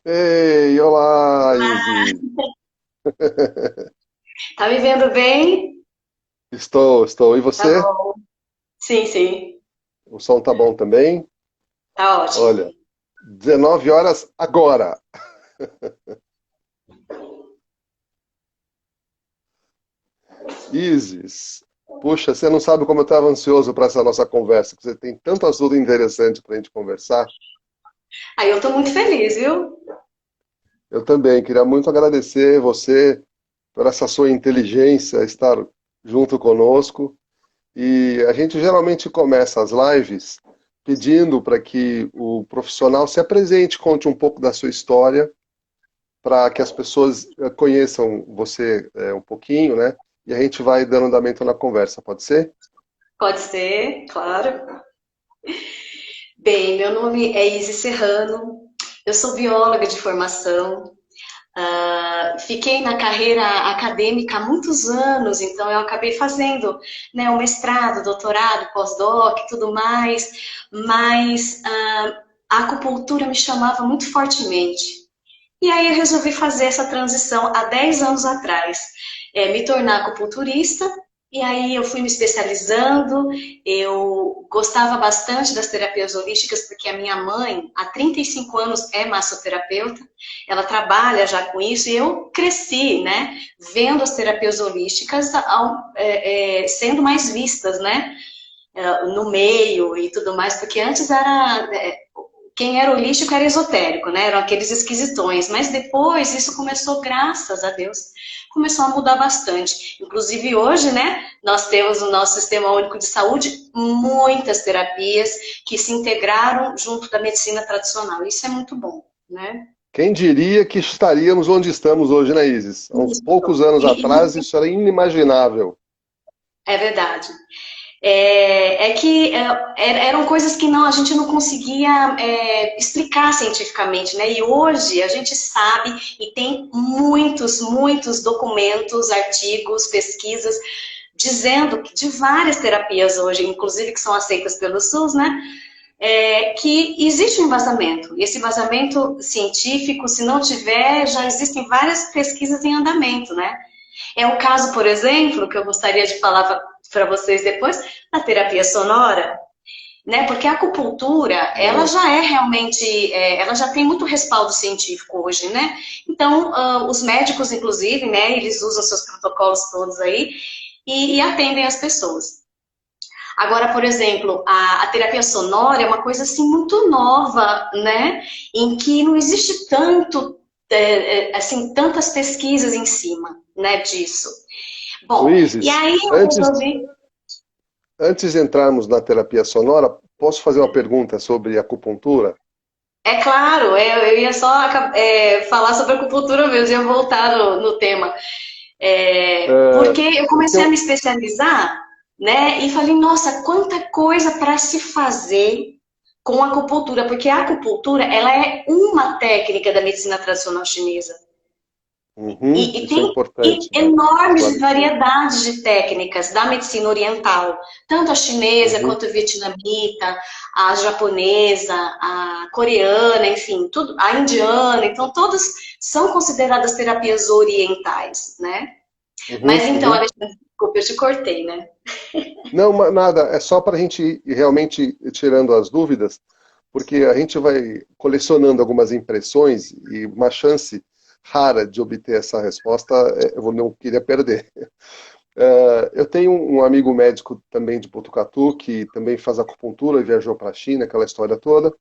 Ei, olá, Ah, Izzy. tá me vendo bem? Estou. E Tá você? bom. Sim, sim. O som tá bom também? Tá ótimo. Olha, 19 horas agora. Isis, puxa, você não sabe como eu estava ansioso para essa nossa conversa, que você tem tanto assunto interessante para a gente conversar. Aí eu tô muito feliz, viu? Eu também queria muito agradecer você por essa sua inteligência estar junto conosco. E a gente geralmente começa as lives pedindo para que o profissional se apresente, conte um pouco da sua história para que as pessoas conheçam você um pouquinho, né? E a gente vai dando andamento na conversa, pode ser? Pode ser, claro. Bem, meu nome é Izzy Serrano. Eu sou bióloga de formação. Fiquei na carreira acadêmica há muitos anos, então eu acabei fazendo, né, o mestrado, doutorado, pós-doc, tudo mais, mas a acupuntura me chamava muito fortemente. E aí eu resolvi fazer essa transição há 10 anos atrás, me tornar acupunturista, e aí eu fui me especializando, eu gostava bastante das terapias holísticas, porque a minha mãe, há 35 anos, é massoterapeuta, ela trabalha já com isso, e eu cresci, né, vendo as terapias holísticas sendo mais vistas, né, no meio e tudo mais, porque antes era quem era holístico era esotérico, né? Eram aqueles esquisitões. Mas depois isso começou, graças a Deus, começou a mudar bastante. Inclusive hoje, né? Nós temos no nosso Sistema Único de Saúde muitas terapias que se integraram junto da medicina tradicional. Isso é muito bom, né? Quem diria que estaríamos onde estamos hoje, né, Isis? Há uns poucos Isso. anos E atrás isso era inimaginável. é verdade. Eram coisas que a gente não conseguia explicar cientificamente, né? E hoje a gente sabe e tem muitos documentos, artigos, pesquisas dizendo que de várias terapias hoje, inclusive que são aceitas pelo SUS, né? Que existe um embasamento. E esse embasamento científico, se não tiver, já existem várias pesquisas em andamento, né? É o caso, por exemplo, que eu gostaria de falar para vocês depois, da terapia sonora, né? Porque a acupuntura, ela É. já é realmente, ela já tem muito respaldo científico hoje, né? Então, os médicos, inclusive, né, eles usam seus protocolos todos aí e atendem as pessoas. Agora, por exemplo, a terapia sonora é uma coisa assim muito nova, né? Em que não existe assim, tantas pesquisas em cima, né, disso. O Bom, e Isis, aí eu antes, resolvi. antes de entrarmos na terapia sonora, posso fazer uma pergunta sobre acupuntura? É claro, eu ia só falar sobre acupuntura mesmo, ia voltar no tema. Porque eu Porque comecei a me especializar, né? E falei, nossa, quanta coisa para se fazer com a acupuntura, porque a acupuntura, ela é uma técnica da medicina tradicional chinesa. uhum, E isso é tem importante, né? enormes Esclarecer. variedades de técnicas da medicina oriental, tanto a chinesa Uhum, quanto a vietnamita, a japonesa, a coreana, enfim, tudo, a indiana, então todas são consideradas terapias orientais, né? Mas então, uhum. Alexandre, desculpa, eu te cortei, né? Não, nada, é só para a gente ir realmente ir tirando as dúvidas, porque a gente vai colecionando algumas impressões e uma chance rara de obter essa resposta eu não queria perder. Eu tenho um amigo médico também de Botucatu que também faz acupuntura e viajou para a China, aquela história toda.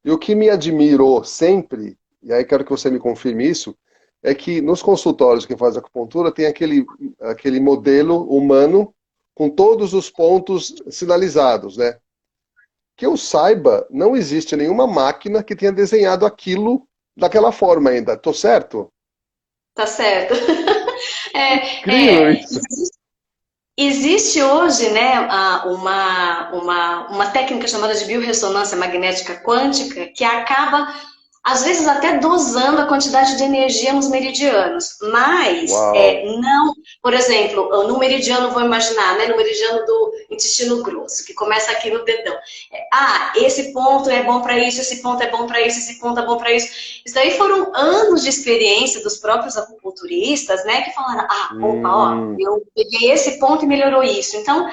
E o que me admirou sempre, e aí quero que você me confirme isso, é que nos consultórios que faz acupuntura tem aquele modelo humano com todos os pontos sinalizados, né? Que eu saiba, não existe nenhuma máquina que tenha desenhado aquilo daquela forma ainda. Tô certo? Tá certo. Incrível isso. Existe hoje, né, uma técnica chamada de biorressonância magnética quântica que acaba às vezes até dosando a quantidade de energia nos meridianos, mas Uau! não, por exemplo, no meridiano, vou imaginar, né, no meridiano do intestino grosso, que começa aqui no dedão. Esse ponto é bom para isso, esse ponto é bom para isso, esse ponto é bom para isso. Isso daí foram anos de experiência dos próprios acupunturistas, né, que falaram, opa, ó, Hum, eu peguei esse ponto e melhorou isso. Então,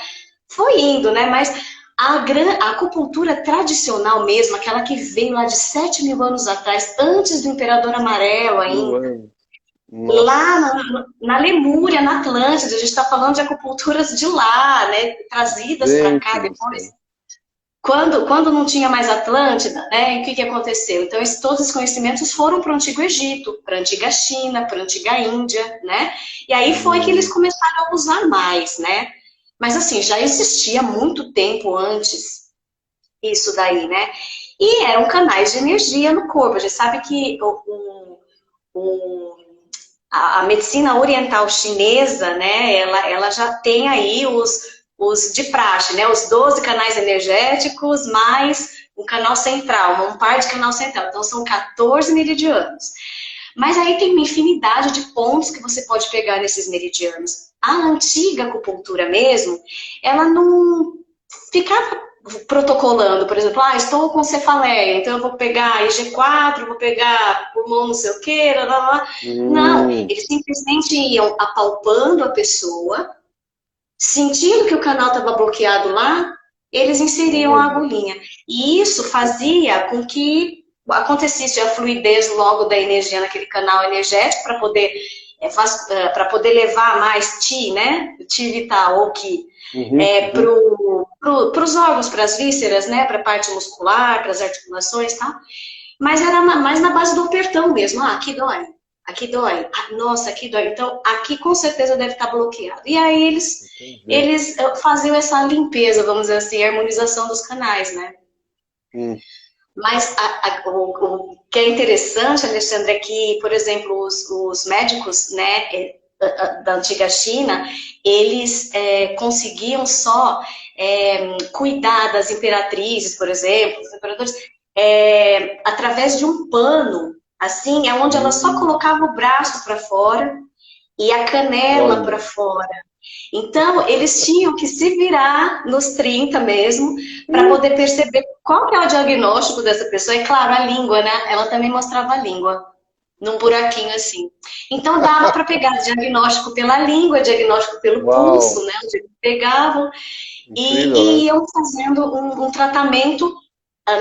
foi indo, né, mas a acupuntura tradicional mesmo, aquela que veio lá de 7.000 anos atrás, antes do Imperador Amarelo mil ainda, anos. lá Nossa. na Lemúria, na Atlântida, a gente está falando de acupunturas de lá, né, trazidas para cá Gente do depois. céu. Quando não tinha mais Atlântida, né, o que aconteceu? Então, todos esses conhecimentos foram para o Antigo Egito, para a Antiga China, para a Antiga Índia, né? E aí foi que eles Hum, começaram a usar mais, né? Mas assim, já existia muito tempo antes isso daí, né? E eram canais de energia no corpo. A gente sabe que o, a medicina oriental chinesa, né, ela já tem aí os de praxe, né, os 12 canais energéticos, mais um canal central, um par de canal central. Então, são 14 meridianos. Mas aí tem uma infinidade de pontos que você pode pegar nesses meridianos. A antiga acupuntura mesmo, ela não ficava protocolando, por exemplo, estou com cefaleia, então eu vou pegar IG4, vou pegar pulmão não sei o quê, blá, blá, blá. Não, hum, eles simplesmente iam apalpando a pessoa, sentindo que o canal estava bloqueado lá, eles inseriam a olha. agulhinha. E isso fazia com que acontecesse a fluidez logo da energia naquele canal energético para poder levar mais Ti, né? Ti vital ou Ki, Uhum, uhum. para os órgãos, para as vísceras, né? Para a parte muscular, para as articulações e tal. Mas era mais na base do apertão mesmo. Aqui dói. Aqui dói. Nossa, aqui dói. Então, aqui com certeza deve estar bloqueado. E aí Entendi. eles faziam essa limpeza, vamos dizer assim, a harmonização dos canais, né? Hum, Mas o que é interessante, Alexandre, é que, por exemplo, os médicos, né, da antiga China, eles conseguiam só cuidar das imperatrizes, por exemplo, dos imperadores, através de um pano, assim, é onde ela só hum, colocava o braço para fora e a canela para olha. fora. Então, eles tinham que se virar nos 30 mesmo, para poder perceber qual que é o diagnóstico dessa pessoa. E claro, a língua, né? Ela também mostrava a língua, num buraquinho assim. Então, dava para pegar diagnóstico pela língua, diagnóstico pelo pulso, Uau, né? Onde eles pegavam, incrível, e né? iam fazendo um tratamento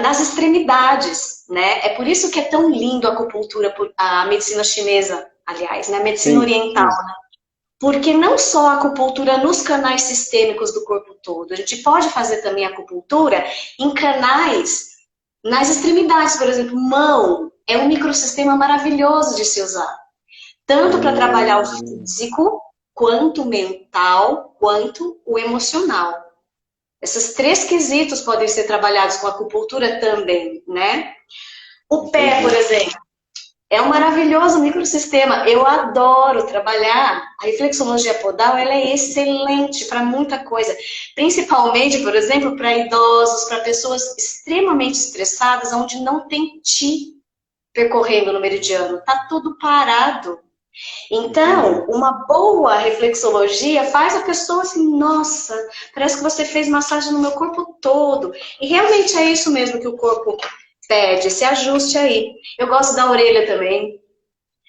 nas extremidades, né? É por isso que é tão lindo a acupuntura, a medicina chinesa, aliás, né? A medicina Sim, oriental, sim. porque não só a acupuntura nos canais sistêmicos do corpo todo, a gente pode fazer também acupuntura em canais nas extremidades, por exemplo, mão é um microsistema maravilhoso de se usar, tanto para trabalhar o Hum, físico, quanto o mental, quanto o emocional. Esses três quesitos podem ser trabalhados com acupuntura também, né? O pé, por entendi. exemplo, é um maravilhoso microsistema. Eu adoro trabalhar. A reflexologia podal, ela é excelente para muita coisa. Principalmente, por exemplo, para idosos, para pessoas extremamente estressadas, onde não tem ti percorrendo no meridiano. Está tudo parado. Então, Entendi. uma boa reflexologia faz a pessoa assim, nossa, parece que você fez massagem no meu corpo todo. E realmente é isso mesmo que o corpo pede, esse ajuste aí. Eu gosto da orelha também,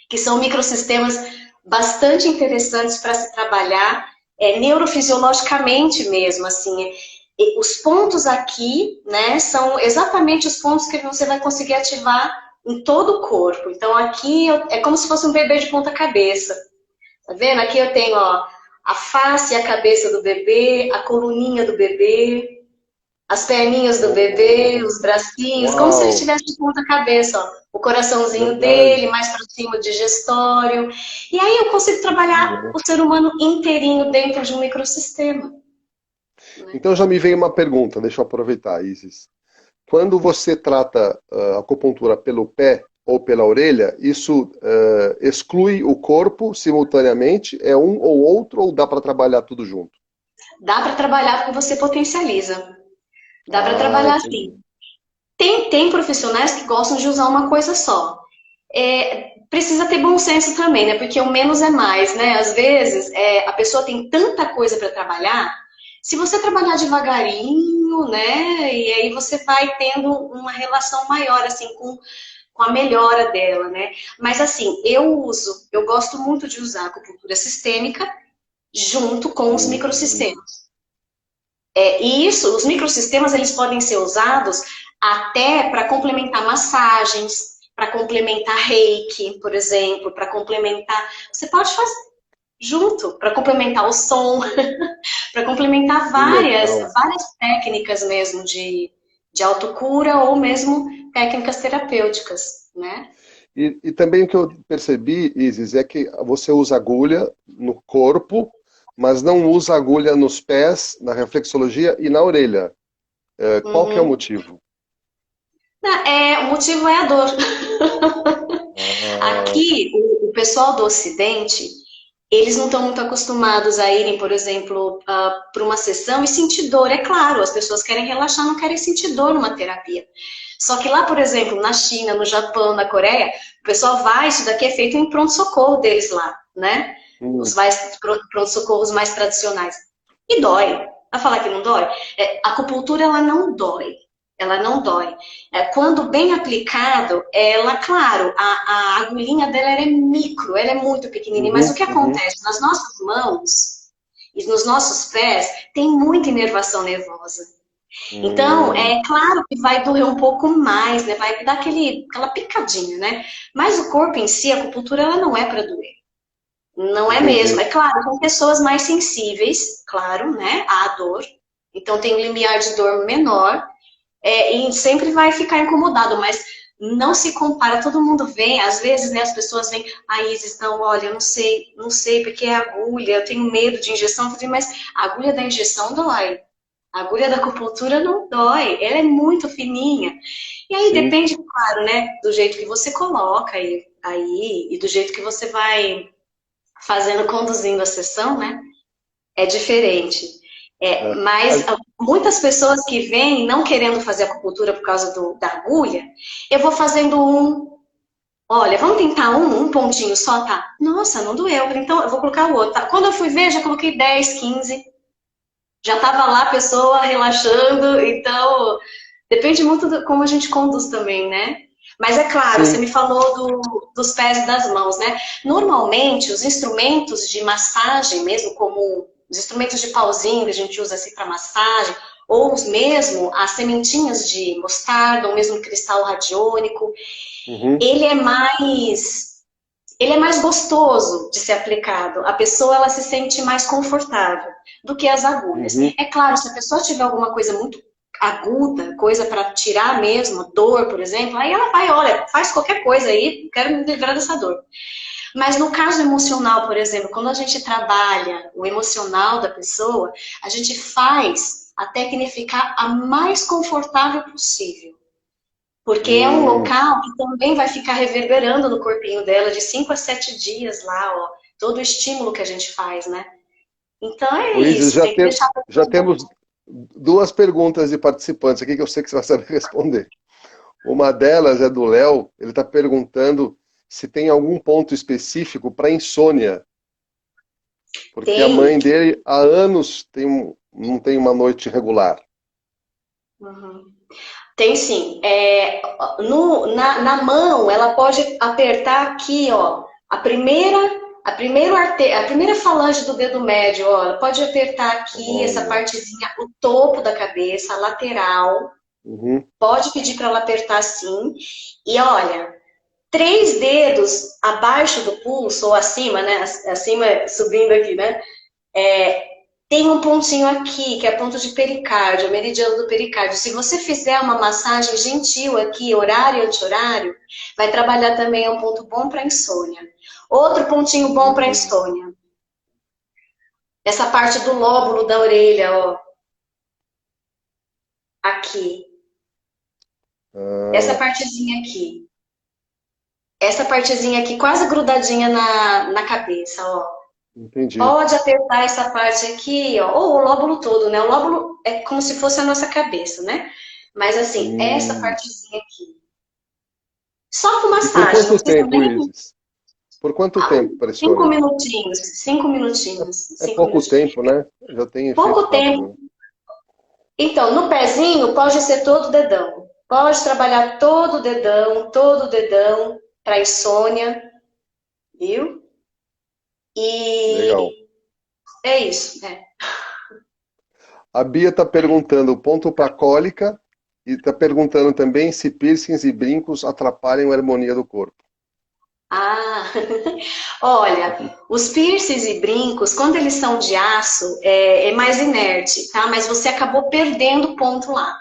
que são microsistemas bastante interessantes para se trabalhar neurofisiologicamente mesmo, assim. Os pontos aqui, né, são exatamente os pontos que você vai conseguir ativar em todo o corpo. Então aqui é como se fosse um bebê de ponta cabeça. Tá vendo? Aqui eu tenho, ó, a face e a cabeça do bebê, a coluninha do bebê, as perninhas do bebê, Oh, os bracinhos, como se ele uau, estivesse de ponta cabeça, ó. O coraçãozinho verdade. dele, mais para cima o digestório. E aí eu consigo Incrível, trabalhar né? o ser humano inteirinho dentro de um microsistema, né? Então já me veio uma pergunta, deixa eu aproveitar, Isis. Quando você trata a acupuntura pelo pé ou pela orelha, isso exclui o corpo simultaneamente? É um ou outro ou dá para trabalhar tudo junto? Dá para trabalhar porque você potencializa. Dá para Ah, trabalhar assim. entendi. Tem profissionais que gostam de usar uma coisa só. Precisa ter bom senso também, né? Porque o menos é mais, né? Às vezes, a pessoa tem tanta coisa para trabalhar, se você trabalhar devagarinho, né? E aí você vai tendo uma relação maior, assim, com a melhora dela, né? Mas, assim, eu gosto muito de usar a acupuntura sistêmica junto com os Hum, microsistemas. E isso, os microsistemas, eles podem ser usados até para complementar massagens, para complementar reiki, por exemplo, para complementar. Você pode fazer junto, para complementar o som, para complementar que várias, legal. várias técnicas mesmo de autocura ou mesmo técnicas terapêuticas, né? E também o que eu percebi, Isis, é que você usa agulha no corpo, mas não usa agulha nos pés, na reflexologia e na orelha. Qual que é o Uhum. motivo? O motivo é a dor. Ah, Aqui, o pessoal do Ocidente, eles não estão muito acostumados a irem, por exemplo, para uma sessão e sentir dor. É claro, as pessoas querem relaxar, não querem sentir dor numa terapia. Só que lá, por exemplo, na China, no Japão, na Coreia, o pessoal vai, isso daqui é feito em pronto-socorro deles lá, né? Os hum, mais pronto-socorros mais tradicionais. E dói. Vai falar que não dói? A acupuntura, ela não dói. Ela não dói. Quando bem aplicado, ela, claro, a agulhinha dela é micro, ela é muito pequenininha, mas o uhum, que uhum, acontece? Nas nossas mãos e nos nossos pés, tem muita inervação nervosa. Então, hum, é claro que vai doer um pouco mais, né? Vai dar aquela picadinha, né? Mas o corpo em si, a acupuntura, ela não é para doer. Não é mesmo. entendi. É claro, são pessoas mais sensíveis, claro, né? À dor. Então, tem um limiar de dor menor, e sempre vai ficar incomodado, mas não se compara, todo mundo vem, às vezes, né, as pessoas vêm, Isis, não, olha, eu não sei, porque é agulha, eu tenho medo de injeção, eu falei, mas a agulha da injeção dói, a agulha da acupuntura não dói, ela é muito fininha. E aí Sim. depende, claro, né, do jeito que você coloca aí e do jeito que você vai fazendo, conduzindo a sessão, né? É diferente. É. Mas muitas pessoas que vêm não querendo fazer acupuntura por causa da agulha, eu vou fazendo olha, vamos tentar um pontinho só, tá? Nossa, não doeu, então eu vou colocar o outro. Tá? Quando eu fui ver, já coloquei 10, 15, já tava lá a pessoa relaxando, então depende muito de como a gente conduz também, né? Mas é claro, você Sim. me falou dos pés e das mãos, né? Normalmente, os instrumentos de massagem, mesmo como os instrumentos de pauzinho que a gente usa assim para massagem, ou mesmo as sementinhas de mostarda, ou mesmo cristal radiônico, Uhum, ele é mais ele é mais gostoso de ser aplicado. A pessoa ela se sente mais confortável do que as agulhas. uhum. É claro, se a pessoa tiver alguma coisa muito aguda, coisa para tirar mesmo, dor, por exemplo, aí ela vai, olha, faz qualquer coisa aí, quero me livrar dessa dor. Mas no caso emocional, por exemplo, quando a gente trabalha o emocional da pessoa, a gente faz a técnica ficar a mais confortável possível. Porque é um Hum. local que também vai ficar reverberando no corpinho dela de 5 a 7 dias lá, ó. Todo o estímulo que a gente faz, né? Então é Luiz, isso, tem que deixar a já pessoa. temos duas perguntas de participantes aqui que eu sei que você vai saber responder. Uma delas é do Léo, ele está perguntando se tem algum ponto específico para insônia, porque a Tem. mãe dele há anos não tem uma noite regular. Uhum. Tem sim. Na mão, ela pode apertar aqui, ó, a primeira falange do dedo médio, ó, ela pode apertar aqui, essa Olha. partezinha, o topo da cabeça, a lateral. Uhum, Pode pedir para ela apertar assim. E olha, 3 dedos abaixo do pulso, ou acima, né? Acima, subindo aqui, né? Tem um pontinho aqui, que é ponto de pericárdio, meridiano do pericárdio. Se você fizer uma massagem gentil aqui, horário e anti-horário, vai trabalhar também, é um ponto bom para insônia. Outro pontinho bom para uhum. insônia. Essa parte do lóbulo da orelha, ó, aqui. Essa Ah, partezinha aqui. Essa partezinha aqui, quase grudadinha na cabeça, ó. entendi. Pode apertar essa parte aqui, ó, ou o lóbulo todo, né? O lóbulo é como se fosse a nossa cabeça, né? Mas assim, essa Hum. partezinha aqui. Só com E por massagem, não quanto precisa tempo, nem. Isis? Por quanto Ah, tempo cinco pressiona? minutinhos, 5 minutinhos, É cinco pouco minutinhos. tempo, né? Já tem efeito Pouco tempo. rápido. Então, no pezinho pode ser todo o dedão. Pode trabalhar todo o dedão para insônia, viu? Legal. E é isso, né? A Bia está perguntando ponto para cólica e está perguntando também se piercings e brincos atrapalham a harmonia do corpo. Ah, olha, os piercings e brincos, quando eles são de aço, é mais inerte, tá? Mas você acabou perdendo o ponto lá.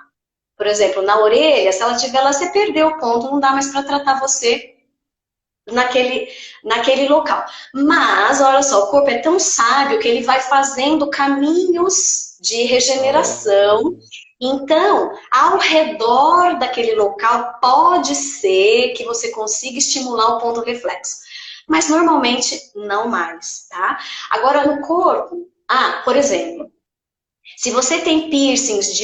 Por exemplo, na orelha, se ela tiver lá, você perdeu o ponto, não dá mais para tratar você naquele, naquele local. Mas, olha só, o corpo é tão sábio que ele vai fazendo caminhos de Ah, regeneração. Então, ao redor daquele local, pode ser que você consiga estimular o ponto reflexo. Mas normalmente não mais, tá? Agora, no corpo, por exemplo, se você tem piercings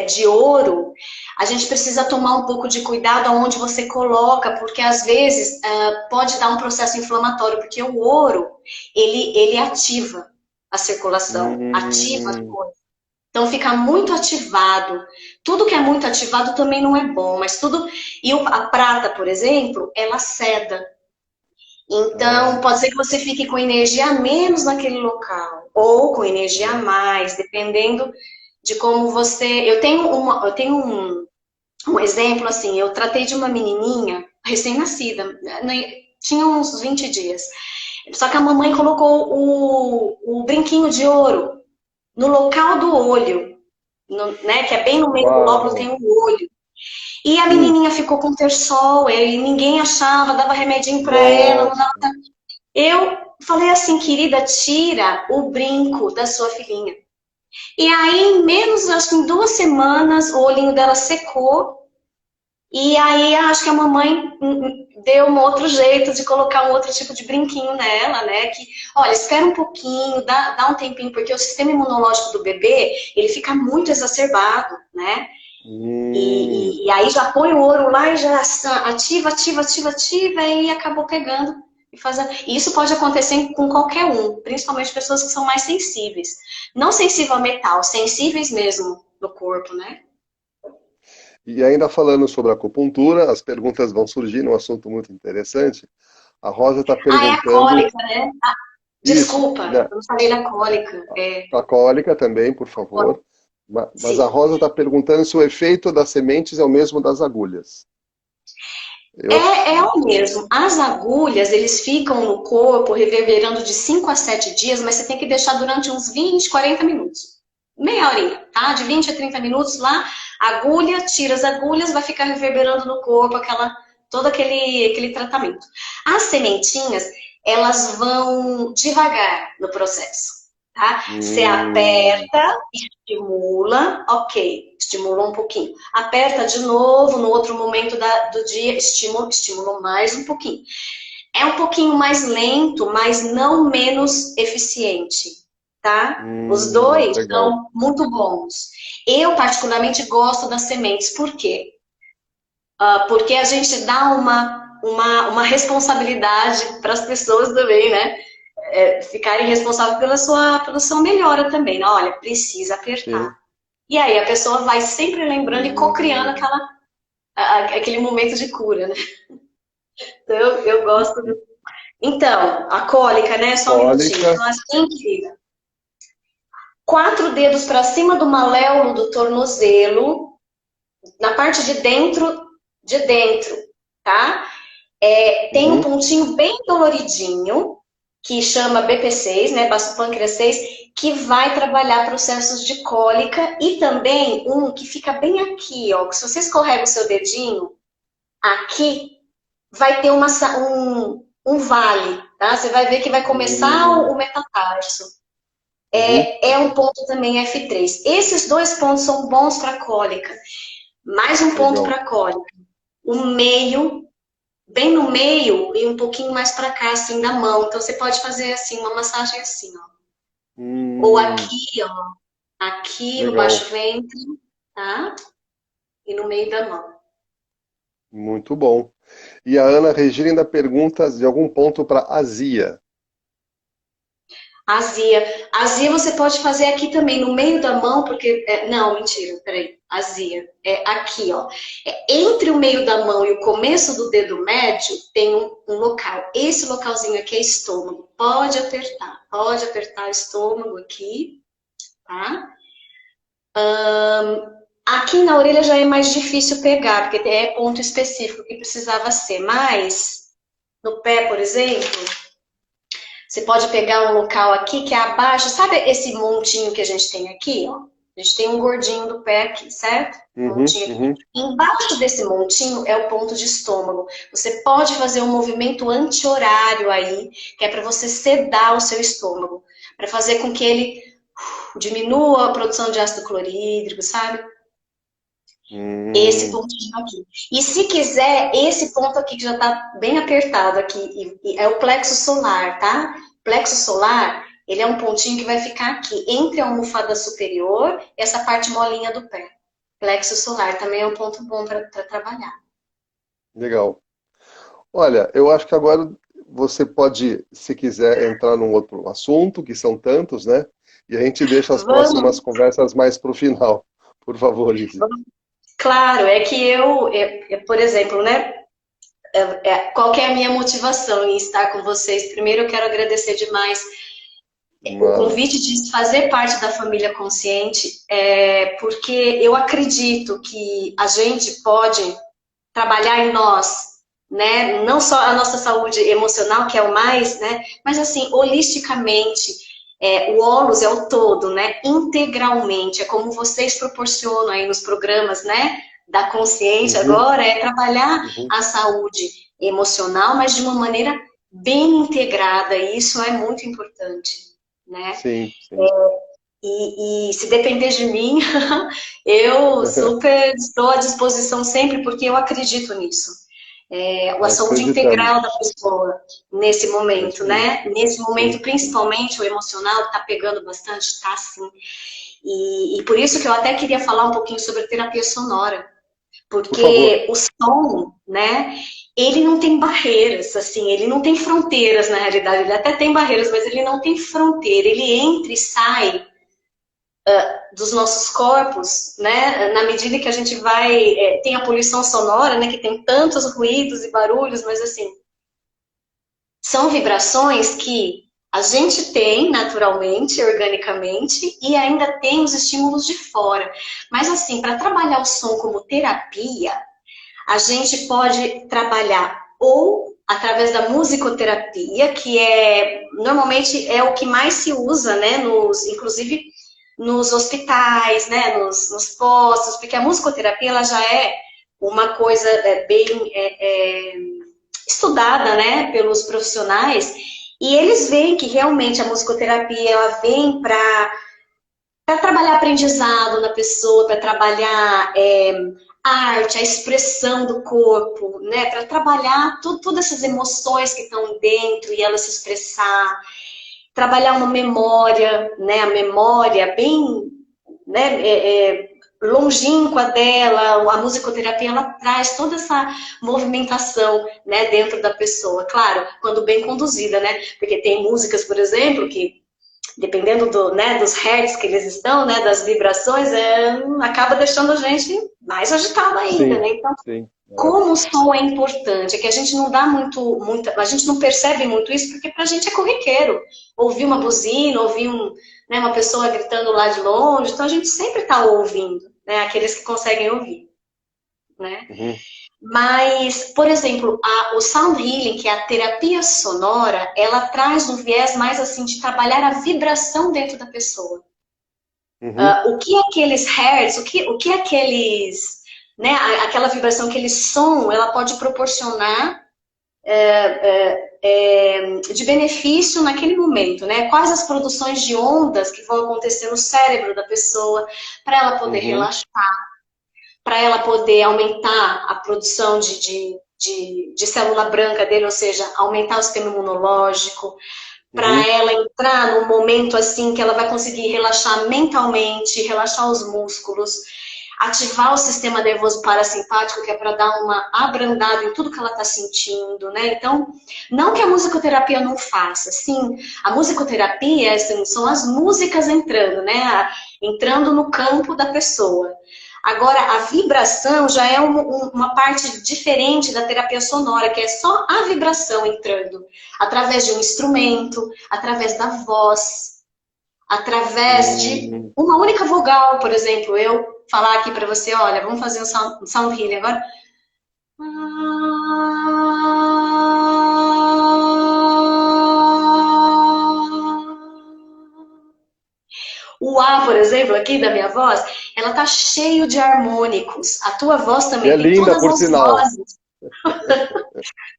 de ouro, a gente precisa tomar um pouco de cuidado aonde você coloca, porque às vezes pode dar um processo inflamatório, porque o ouro, ele ativa a circulação, ativa as hum, coisas. Então fica muito ativado. Tudo que é muito ativado também não é bom, mas tudo. E a prata, por exemplo, ela ceda. Então, ah, pode ser que você fique com energia a menos naquele local, ou com energia a ah, mais, dependendo de como você. Eu tenho um exemplo assim, eu tratei de uma menininha recém-nascida, né, tinha uns 20 dias. Só que a mamãe colocou o brinquinho de ouro no local do olho, né, que é bem no meio do lóbulo uau, tem o olho. E a hum, menininha ficou com terçol, e ninguém achava, dava remedinho para ela, não dava. nossa, Eu falei assim, querida, tira o brinco da sua filhinha. E aí, em menos, acho que em 2 semanas, o olhinho dela secou. E aí, acho que a mamãe deu um outro jeito de colocar um outro tipo de brinquinho nela, né? Que, olha, espera um pouquinho, dá um tempinho, porque o sistema imunológico do bebê, ele fica muito exacerbado, né? E aí já põe o ouro lá e já ativa, e acabou pegando e fazendo. E isso pode acontecer com qualquer um, principalmente pessoas que são mais sensíveis. Não sensível a metal, sensíveis mesmo no corpo, né? E ainda falando sobre acupuntura, as perguntas vão surgir, um assunto muito interessante. A Rosa está Ah, é a perguntando cólica, né? isso, Desculpa, né? eu não falei da cólica. A cólica também, por favor. Mas a Sim. Rosa está perguntando se o efeito das sementes é o mesmo das agulhas. Eu, É o mesmo. As agulhas, eles ficam no corpo reverberando de 5 a 7 dias, mas você tem que deixar durante uns 20, 40 minutos. Meia horinha, tá? De 20 a 30 minutos lá, agulha, tira as agulhas, vai ficar reverberando no corpo todo aquele tratamento. As sementinhas, elas vão devagar no processo, tá? Você hum, aperta, estimula, ok, estimula um pouquinho. Aperta de novo no outro momento do dia, estimula mais um pouquinho. É um pouquinho mais lento, mas não menos eficiente, tá? Os dois legal. são muito bons. Eu, particularmente, gosto das sementes. Por quê? Porque a gente dá uma responsabilidade para as pessoas também, né? Ficarem responsáveis pela sua melhora também. Né? Olha, precisa apertar. Sim. E aí a pessoa vai sempre lembrando e co-criando Hum, aquele momento de cura, né? Então eu e, gosto. e Então, a cólica, né? Só um minutinho. cólica, Então, assim, querida, 4 dedos para cima do maléolo do tornozelo, na parte de dentro, tá? Tem um uhum, pontinho bem doloridinho, que chama BP6, né? Baço pâncreas 6, que vai trabalhar processos de cólica e também um que fica bem aqui, ó. Que se você escorrega o seu dedinho, aqui vai ter um vale, tá? Você vai ver que vai começar o hum, metatarso. uhum, É um ponto também F3. Esses 2 pontos são bons para cólica. Mais um ponto legal. para cólica. O meio, bem no meio e um pouquinho mais para cá, assim, da mão. Então você pode fazer assim, uma massagem assim, ó. Ou Hum, aqui, ó. Aqui no legal. baixo ventre, tá? e no meio da mão. Muito bom. E a Ana Regina ainda pergunta de algum ponto para azia. Azia. Azia você pode fazer aqui também, no meio da mão, porque. Não, mentira, peraí. Azia. É aqui, ó. Entre o meio da mão e o começo do dedo médio tem um local. Esse localzinho aqui é estômago. Pode apertar o estômago aqui, tá? Aqui na orelha já é mais difícil pegar, porque é ponto específico que precisava ser. Mas no pé, por exemplo. Você pode pegar um local aqui que é abaixo, sabe esse montinho que a gente tem aqui, ó? A gente tem um gordinho do pé aqui, certo? Uhum, Montinho aqui. uhum. Embaixo desse montinho é o ponto de estômago. Você pode fazer um movimento anti-horário aí, que é para você sedar o seu estômago, para fazer com que ele diminua a produção de ácido clorídrico, sabe? Esse Hum, pontinho aqui. E se quiser, esse ponto aqui que já está bem apertado aqui, é o plexo solar, tá? Plexo solar, ele é um pontinho que vai ficar aqui, entre a almofada superior e essa parte molinha do pé. Plexo solar também é um ponto bom para trabalhar. legal. Olha, eu acho que agora você pode, se quiser, entrar num outro assunto, que são tantos, né? E a gente deixa as próximas Vamos, conversas mais para o final. Por favor, Izzy. claro, é que por exemplo, né? Qual que é a minha motivação em estar com vocês? Primeiro, eu quero agradecer demais o Uma... convite de fazer parte da família consciente, porque eu acredito que a gente pode trabalhar em nós, né? Não só a nossa saúde emocional, que é o mais, né? Mas assim, holisticamente, o Holus é o todo, né? Integralmente, é como vocês proporcionam aí nos programas, né? Da consciência Uhum, agora, é trabalhar uhum. a saúde emocional, mas de uma maneira bem integrada, e isso é muito importante, né? Sim, sim. E se depender de mim, eu super estou à disposição sempre, porque eu acredito nisso. A saúde integral da Acreditamos. pessoa nesse É momento, isso aí. né? Nesse momento, Sim, principalmente o emocional, está pegando bastante, está sim. E por isso que eu até queria falar um pouquinho sobre terapia sonora, por favor. porque o som, né? Ele não tem barreiras, assim, ele não tem fronteiras na realidade. Ele até tem barreiras, mas ele não tem fronteira. Ele entra e sai dos nossos corpos, né? Na medida que a gente vai, tem a poluição sonora, né? Que tem tantos ruídos e barulhos, mas assim, são vibrações que a gente tem naturalmente, organicamente, e ainda tem os estímulos de fora. Mas assim, para trabalhar o som como terapia, a gente pode trabalhar ou através da musicoterapia, que normalmente é o que mais se usa, né? Inclusive nos hospitais, né, nos postos, porque a musicoterapia ela já é uma coisa bem estudada, né, pelos profissionais, e eles veem que realmente a musicoterapia ela vem para trabalhar aprendizado na pessoa, para trabalhar a arte, a expressão do corpo, né, para trabalhar todas essas emoções que estão dentro e ela se expressar, trabalhar uma memória, né, a memória bem, né, longínqua dela, a musicoterapia, ela traz toda essa movimentação, né, dentro da pessoa, claro, quando bem conduzida, né, porque tem músicas, por exemplo, que dependendo né, dos hertz que eles estão, né, das vibrações, acaba deixando a gente mais agitado ainda, Sim, né, então sim. como o som é importante, é que a gente não dá a gente não percebe muito isso, porque pra gente é corriqueiro. Ouvir uma buzina, ouvir né, uma pessoa gritando lá de longe, então a gente sempre está ouvindo, né, aqueles que conseguem ouvir, né. Uhum, Mas, por exemplo, o sound healing, que é a terapia sonora, ela traz um viés mais assim de trabalhar a vibração dentro da pessoa. uhum, O que aqueles hertz, o que aqueles, né, aquela vibração, aquele som, ela pode proporcionar de benefício naquele momento, né? Quais as produções de ondas que vão acontecer no cérebro da pessoa para ela poder uhum, relaxar, para ela poder aumentar a produção de célula branca dele, ou seja, aumentar o sistema imunológico, para uhum. ela entrar num momento assim que ela vai conseguir relaxar mentalmente, relaxar os músculos. ativar o sistema nervoso parasimpático, que é para dar uma abrandada em tudo que ela está sentindo, né? Então, não que a musicoterapia não faça, sim, a musicoterapia assim, são as músicas entrando, né? Entrando no campo da pessoa. Agora, a vibração já é uma parte diferente da terapia sonora, que é só a vibração entrando, através de um instrumento, através da voz, através de Hum. uma única vogal, por exemplo, eu falar aqui para você, olha, vamos fazer um sound healing agora. O A, por exemplo, aqui da minha voz, ela tá cheio de harmônicos. A tua voz E também é tem linda, todas por as sinal. vozes.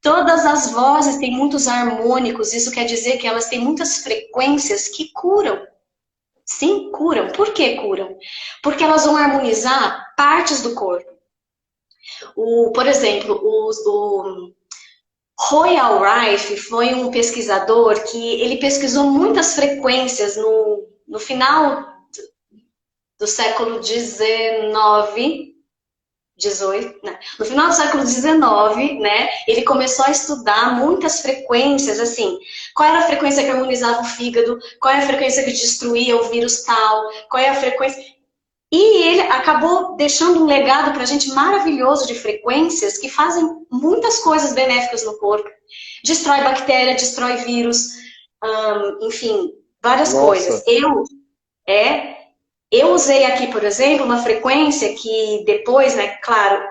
Todas as vozes têm muitos harmônicos. Isso quer dizer que elas têm muitas frequências que curam. Sim, curam. Por que curam? Porque elas vão harmonizar partes do corpo. Por exemplo, o Royal Rife foi um pesquisador que ele pesquisou muitas frequências no final do século XIX, 18, né? No final do século XIX, né, ele começou a estudar muitas frequências, assim, qual era a frequência que harmonizava o fígado, qual é a frequência que destruía o vírus tal, qual é a frequência... E ele acabou deixando um legado para a gente maravilhoso de frequências que fazem muitas coisas benéficas no corpo. Destrói bactéria, destrói vírus, enfim, várias Nossa. coisas. Eu usei aqui, por exemplo, uma frequência que depois, né, claro,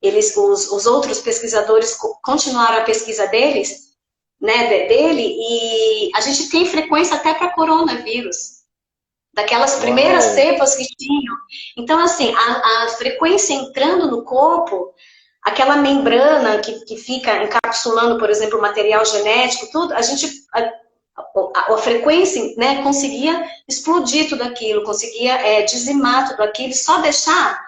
os outros pesquisadores continuaram a pesquisa deles, né, dele, e a gente tem frequência até para coronavírus, daquelas primeiras Uau. cepas que tinham. Então, assim, a frequência entrando no corpo, aquela membrana que fica encapsulando, por exemplo, o material genético, tudo, a frequência, né, conseguia explodir tudo aquilo, conseguia dizimar tudo aquilo, só deixar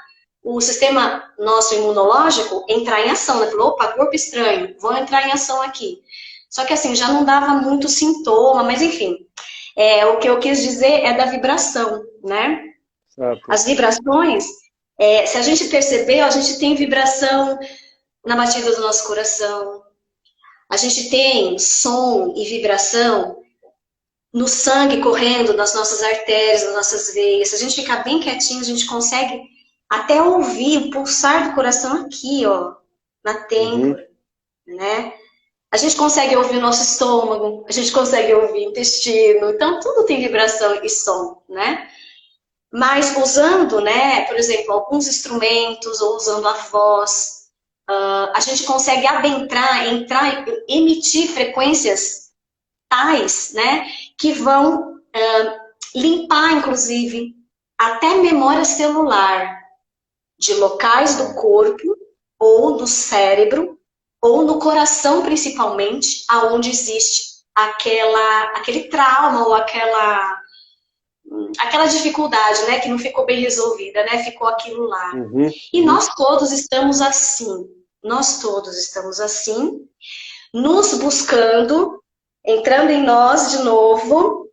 o sistema nosso imunológico entrar em ação, né? Falou, opa, corpo estranho, vou entrar em ação aqui. Só que assim, já não dava muito sintoma, mas enfim, o que eu quis dizer é da vibração, né? Certo. As vibrações, se a gente perceber, a gente tem vibração na batida do nosso coração, a gente tem som e vibração no sangue correndo nas nossas artérias, nas nossas veias. Se a gente ficar bem quietinho, a gente consegue até ouvir o pulsar do coração aqui, ó, na Uhum. têmpora, né? A gente consegue ouvir o nosso estômago, a gente consegue ouvir o intestino, então tudo tem vibração e som, né? Mas usando, né, por exemplo, alguns instrumentos ou usando a voz, a gente consegue entrar, emitir frequências tais, né, que vão limpar, inclusive, até memória celular de locais do Uau. corpo ou do cérebro ou no coração, principalmente, aonde existe aquele trauma ou aquela dificuldade, né, que não ficou bem resolvida, né, ficou aquilo lá. Uhum. E Uhum. nós todos estamos assim, nós todos estamos assim, nos buscando, entrando em nós de novo,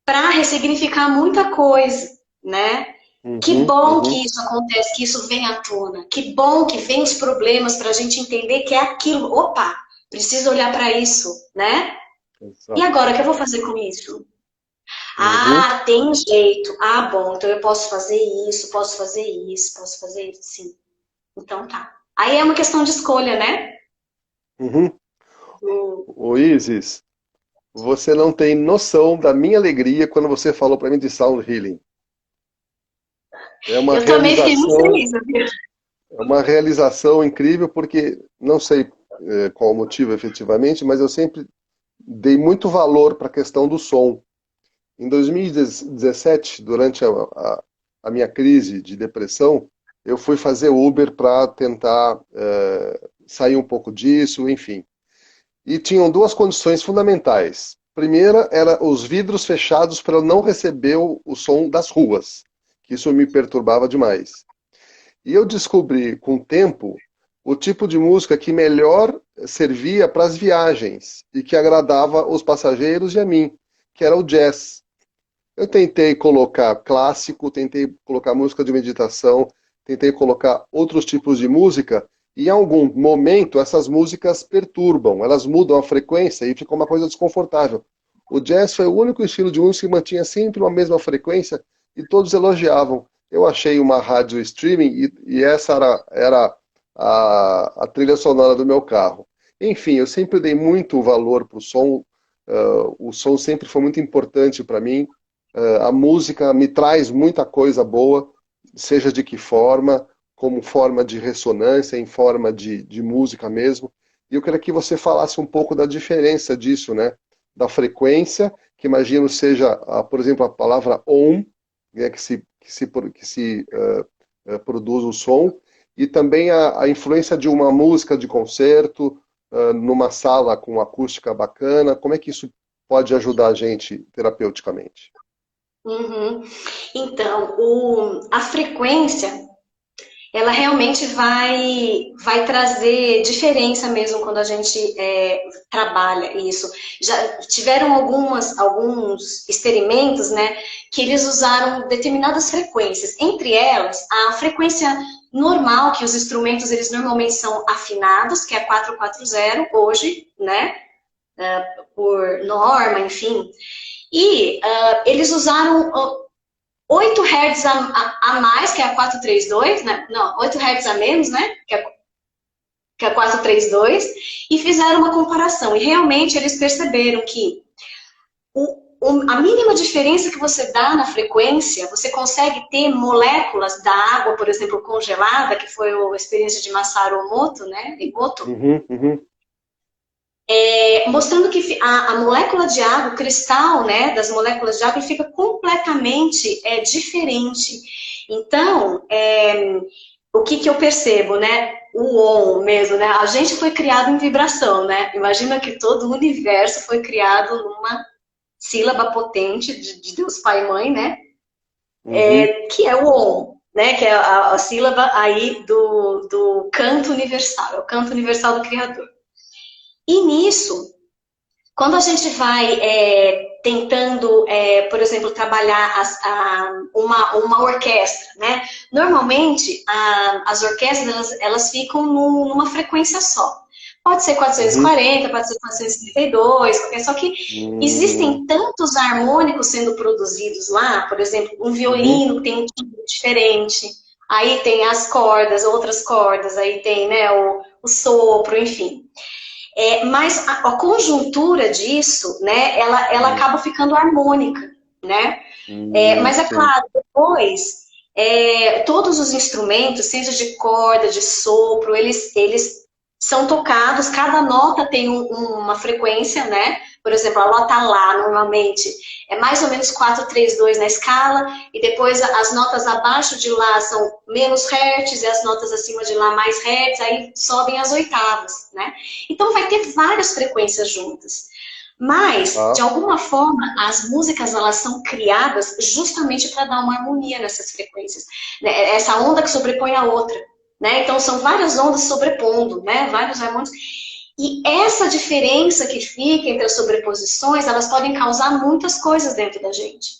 para ressignificar muita coisa, né? Que Uhum. bom Uhum. que isso acontece, que isso vem à tona. Que bom que vem os problemas para a gente entender que é aquilo. Opa, preciso olhar para isso, né? E Exato. agora, o que eu vou fazer com isso? Uhum. Ah, tem jeito. Ah, bom, então eu posso fazer isso, posso fazer isso, posso fazer isso. Sim. Então tá. Aí é uma questão de escolha, né? Uhum. Hum. Ô, Isis, você não tem noção da minha alegria quando você falou para mim de sound healing. É uma Eu também fiquei muito realização, feliz, sabia? é uma realização incrível porque não sei qual o motivo efetivamente, mas eu sempre dei muito valor para a questão do som. Em 2017, durante a minha crise de depressão, eu fui fazer Uber para tentar sair um pouco disso, enfim. E tinham duas condições fundamentais. Primeira era os vidros fechados para eu não receber o som das ruas, que isso me perturbava demais. E eu descobri com o tempo o tipo de música que melhor servia para as viagens e que agradava os passageiros e a mim, que era o jazz. Eu tentei colocar clássico, tentei colocar música de meditação, tentei colocar outros tipos de música, e em algum momento essas músicas perturbam, elas mudam a frequência e fica uma coisa desconfortável. O jazz foi o único estilo de música que mantinha sempre uma mesma frequência e todos elogiavam. Eu achei uma rádio streaming e essa era a trilha sonora do meu carro. Enfim, eu sempre dei muito valor para o som, o som sempre foi muito importante para mim. A música me traz muita coisa boa, seja de que forma, como forma de ressonância, em forma de música mesmo. E eu queria que você falasse um pouco da diferença disso, né? Da frequência, que imagino seja, por exemplo, a palavra Om, né, produz o som, e também a influência de uma música de concerto, numa sala com acústica bacana. Como é que isso pode ajudar a gente terapeuticamente? Uhum. Então, a frequência, ela realmente vai trazer diferença mesmo quando a gente trabalha isso. Já tiveram alguns experimentos, né, que eles usaram determinadas frequências. Entre elas, a frequência normal, que os instrumentos eles normalmente são afinados, que é 440 hoje, né, por norma, enfim. E eles usaram 8 Hz a mais, que é a 432, né? Não, 8 Hz a menos, né? Que é a 432, e fizeram uma comparação. E realmente eles perceberam que a mínima diferença que você dá na frequência, você consegue ter moléculas da água, por exemplo, congelada, que foi a experiência de Masaru Emoto, né? Emoto, Uhum, uhum. mostrando que a molécula de água, o cristal, né, das moléculas de água, fica completamente diferente. Então, o que eu percebo, né? O on mesmo, né? A gente foi criado em vibração, né? Imagina que todo o universo foi criado numa sílaba potente de Deus Pai e Mãe, né? Uhum. Que é o on, né? Que é a sílaba aí do canto universal, é o canto universal do Criador. E nisso, quando a gente vai tentando, por exemplo, trabalhar uma orquestra, né? Normalmente, as orquestras, elas ficam numa frequência só. Pode ser Uhum. 440, pode ser 432, só que Uhum. existem tantos harmônicos sendo produzidos lá, por exemplo, um Uhum. violino tem um timbre diferente, aí tem as cordas, outras cordas, aí tem, né, o sopro, enfim. Mas a conjuntura disso, né, ela acaba ficando harmônica, né? Mas é Sim. claro, depois, todos os instrumentos, seja de corda, de sopro, eles são tocados, cada nota tem uma frequência, né? Por exemplo, a nota Lá, normalmente, é mais ou menos 432 na escala, e depois as notas abaixo de Lá são menos hertz, e as notas acima de Lá mais hertz, aí sobem as oitavas, né? Então vai ter várias frequências juntas. Mas, de Tá. alguma forma, as músicas elas são criadas justamente para dar uma harmonia nessas frequências. Né? Essa onda que sobrepõe a outra. Né? Então, são várias ondas sobrepondo, né? Vários harmônicos. E essa diferença que fica entre as sobreposições, elas podem causar muitas coisas dentro da gente.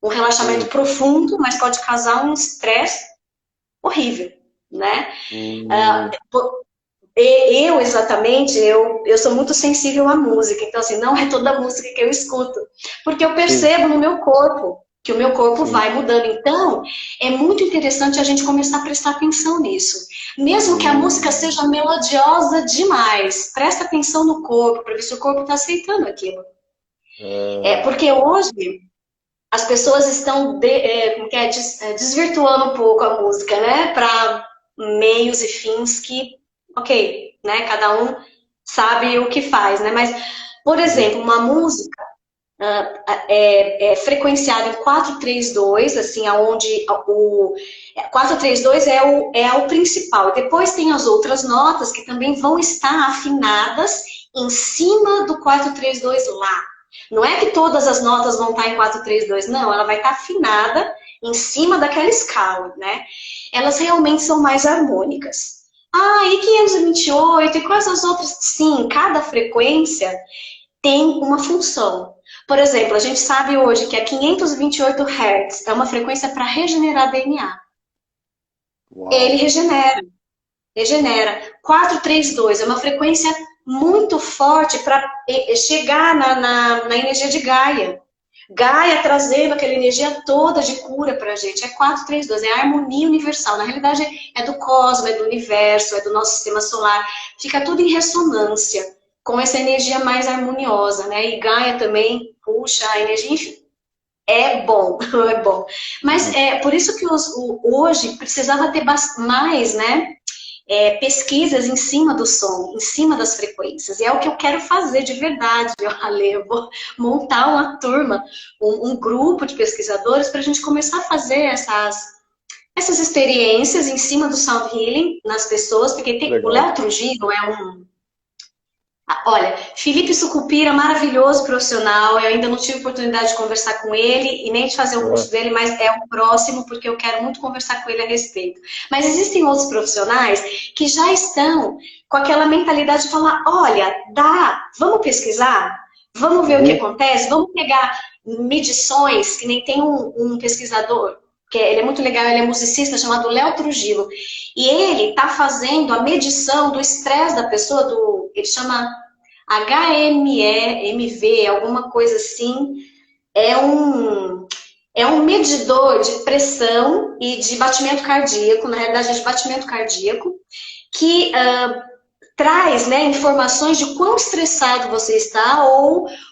Um relaxamento Hum. profundo, mas pode causar um estresse horrível, né? Hum. Eu, exatamente, eu sou muito sensível à música, então, assim, não é toda música que eu escuto, porque eu Sim, percebo no meu corpo, que o meu corpo sim. vai mudando. Então, é muito interessante a gente começar a prestar atenção nisso. Mesmo que a música Hum. seja melodiosa demais, presta atenção no corpo, para ver se o corpo está aceitando aquilo. Ah, Porque hoje, as pessoas estão desvirtuando um pouco a música, né? Para meios e fins que, ok, né? Cada um sabe o que faz, né? Mas, por uhum. exemplo, uma música é frequenciada em 432, assim, aonde o 432 é o principal. Depois tem as outras notas que também vão estar afinadas em cima do 432 lá. Não é que todas as notas vão estar em 432, não, ela vai estar afinada em cima daquela escala, né? Elas realmente são mais harmônicas. E 528, e quais as outras? Sim, cada frequência tem uma função. Por exemplo, a gente sabe hoje que a 528 Hz é uma frequência para regenerar DNA. Ele Uau. regenera. 432 é uma frequência muito forte para chegar na energia de Gaia. Gaia trazendo aquela energia toda de cura para a gente. É 432, é a harmonia universal. Na realidade, é do cosmos, é do universo, é do nosso sistema solar. Fica tudo em ressonância com essa energia mais harmoniosa, né? E Gaia também puxa a energia, enfim. É bom, é bom. Mas é por isso que hoje precisava ter mais, né? Pesquisas em cima do som, em cima das frequências. E é o que eu quero fazer de verdade, Ale. Eu vou montar uma turma, um grupo de pesquisadores para a gente começar a fazer essas experiências em cima do sound healing nas pessoas, porque o Legal. Léo Trujillo é olha, Felipe Sucupira, maravilhoso profissional. Eu ainda não tive oportunidade de conversar com ele e nem de fazer o Ah, curso dele, mas é o próximo, porque eu quero muito conversar com ele a respeito. Mas existem outros profissionais que já estão com aquela mentalidade de falar: olha, vamos pesquisar, vamos ver o que uhum. acontece, vamos pegar medições, que nem tem um pesquisador, ele é muito legal, ele é musicista, chamado Léo Trujillo. E ele está fazendo a medição do estresse da pessoa, ele chama HME, alguma coisa assim. É um medidor de pressão e de batimento cardíaco, na realidade é de batimento cardíaco, que traz, né, informações de quão estressado você está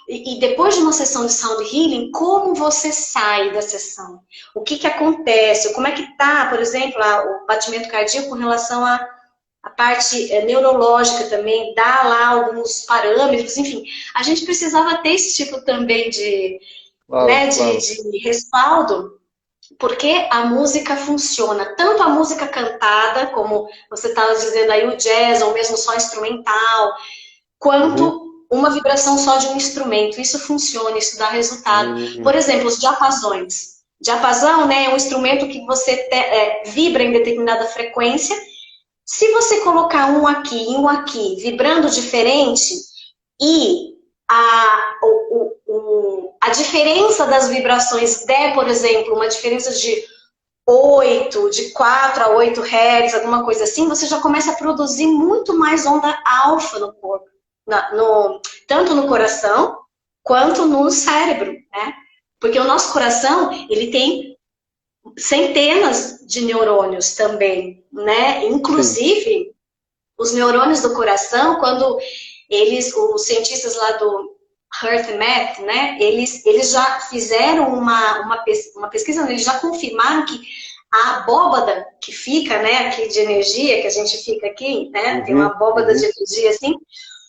e depois de uma sessão de sound healing, como você sai da sessão. O que acontece, como é que está, por exemplo, o batimento cardíaco com relação à parte neurológica também, dá lá alguns parâmetros, enfim. A gente precisava ter esse tipo também de, Claro, né, claro. de respaldo, porque a música funciona, tanto a música cantada, como você estava dizendo aí, o jazz, ou mesmo só instrumental, Uhum. quanto uma vibração só de um instrumento. Isso funciona, isso dá resultado. Por Uhum. exemplo, os diapasões. Diapasão, né, é um instrumento que você vibra em determinada frequência. Se você colocar um aqui e um aqui, vibrando diferente, e a diferença das vibrações der, por exemplo, uma diferença de 4 a 8 Hz, alguma coisa assim, você já começa a produzir muito mais onda alfa no corpo, tanto no coração quanto no cérebro, né? Porque o nosso coração, ele tem centenas de neurônios também, né? Sim. Inclusive, os neurônios do coração, quando os cientistas lá do HeartMath, né, eles já fizeram uma pesquisa, eles já confirmaram que a abóbada que fica, né, aqui de energia, que a gente fica aqui, né, tem uma Uhum. abóbada de Uhum. energia assim,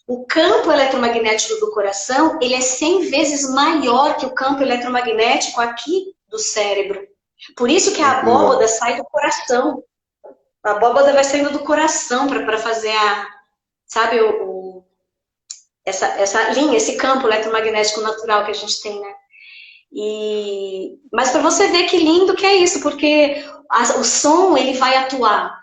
o campo eletromagnético do coração, ele é 100 vezes maior que o campo eletromagnético aqui do cérebro. Por isso que a Incrível. abóbada sai do coração. A abóbada vai saindo do coração para fazer sabe, essa linha, esse campo eletromagnético natural que a gente tem, né? Mas para você ver que lindo que é isso, porque o som ele vai atuar